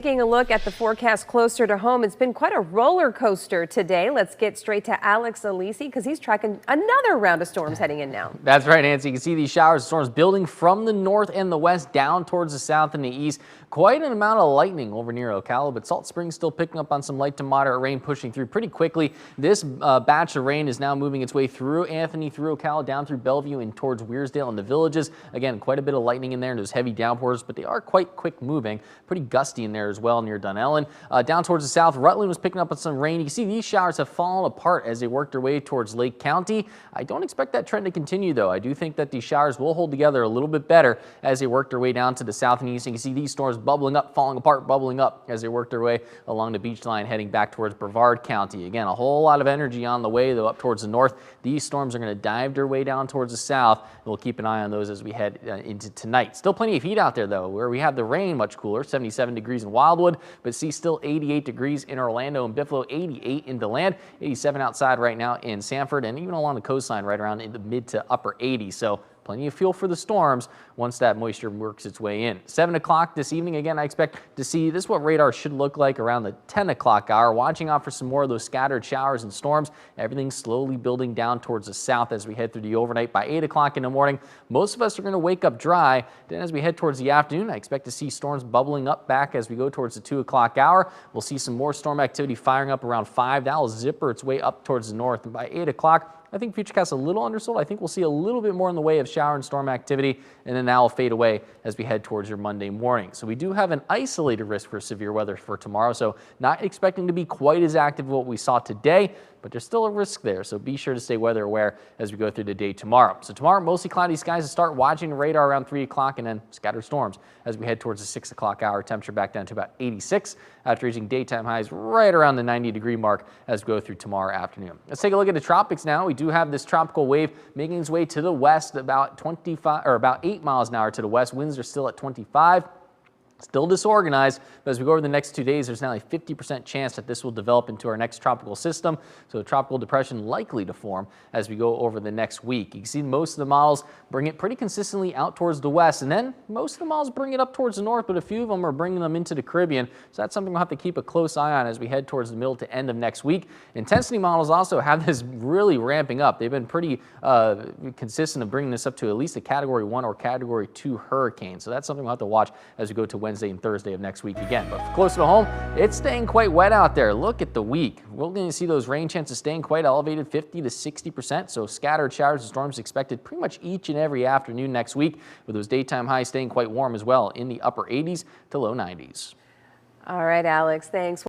taking a look at the forecast closer to home. It's been quite a roller coaster today. Let's get straight to Alex Alisi because he's tracking another round of storms heading in now. That's right, Nancy. You can see these showers and storms building from the north and the west down towards the south and the east. Quite an amount of lightning over near Ocala, but Salt Springs still picking up on some light to moderate rain, pushing through pretty quickly. This batch of rain is now moving its way through Anthony, through Ocala, down through Bellevue and towards Weirsdale and the Villages. Again, quite a bit of lightning in there and those heavy downpours, but they are quite quick moving. Pretty gusty in there as well near Dunellen. Down towards the south, Rutland was picking up on some rain. You can see these showers have fallen apart as they work their way towards Lake County. I don't expect that trend to continue, though. I do think that these showers will hold together a little bit better as they work their way down to the south and east. You can see these storms bubbling up, falling apart, bubbling up as they work their way along the beach line heading back towards Brevard County. Again, a whole lot of energy on the way, though, up towards the north. These storms are going to dive their way down towards the south. We'll keep an eye on those as we head into tonight. Still plenty of heat out there, though, where we have the rain much cooler, 77 degrees in Wildwood, but see still 88 degrees in Orlando and Buffalo, 88 in DeLand, 87 outside right now in Sanford, and even along the coastline right around in the mid to upper 80s. So plenty of fuel for the storms once that moisture works its way in. 7 o'clock this evening, again, I expect to see this is what radar should look like around the 10 o'clock hour. Watching out for some more of those scattered showers and storms. Everything slowly building down towards the south as we head through the overnight. By 8 o'clock in the morning, most of us are going to wake up dry. Then as we head towards the afternoon, I expect to see storms bubbling up back as we go towards the 2 o'clock hour. We'll see some more storm activity firing up around 5. That'll zipper its way up towards the north. And by 8 o'clock, I think Futurecast's a little undersold. I think we'll see a little bit more in the way of shower and storm activity, and then that will fade away as we head towards your Monday morning. So we do have an isolated risk for severe weather for tomorrow, so not expecting to be quite as active as what we saw today, but there's still a risk there, so be sure to stay weather aware as we go through the day tomorrow. So tomorrow, mostly cloudy skies to start, watching the radar around 3 o'clock, and then scattered storms as we head towards the 6 o'clock hour. Temperature back down to about 86 after reaching daytime highs right around the 90-degree mark as we go through tomorrow afternoon. Let's take a look at the tropics now. We do have this tropical wave making its way to the west about 8 miles an hour to the west. Winds are still at 25. Still disorganized, but as we go over the next 2 days, there's now a 50% chance that this will develop into our next tropical system. So a tropical depression likely to form as we go over the next week. You can see most of the models bring it pretty consistently out towards the west, and then most of the models bring it up towards the north, but a few of them are bringing them into the Caribbean. So that's something we'll have to keep a close eye on as we head towards the middle to end of next week. Intensity models also have this really ramping up. They've been pretty consistent of bringing this up to at least a Category 1 or Category 2 hurricane. So that's something we'll have to watch as we go to Wednesday and Thursday of next week again. But closer to home, it's staying quite wet out there. Look at the week. We're going to see those rain chances staying quite elevated, 50 to 60%. So scattered showers and storms expected pretty much each and every afternoon next week, with those daytime highs staying quite warm as well in the upper 80s to low 90s. All right, Alex, thanks.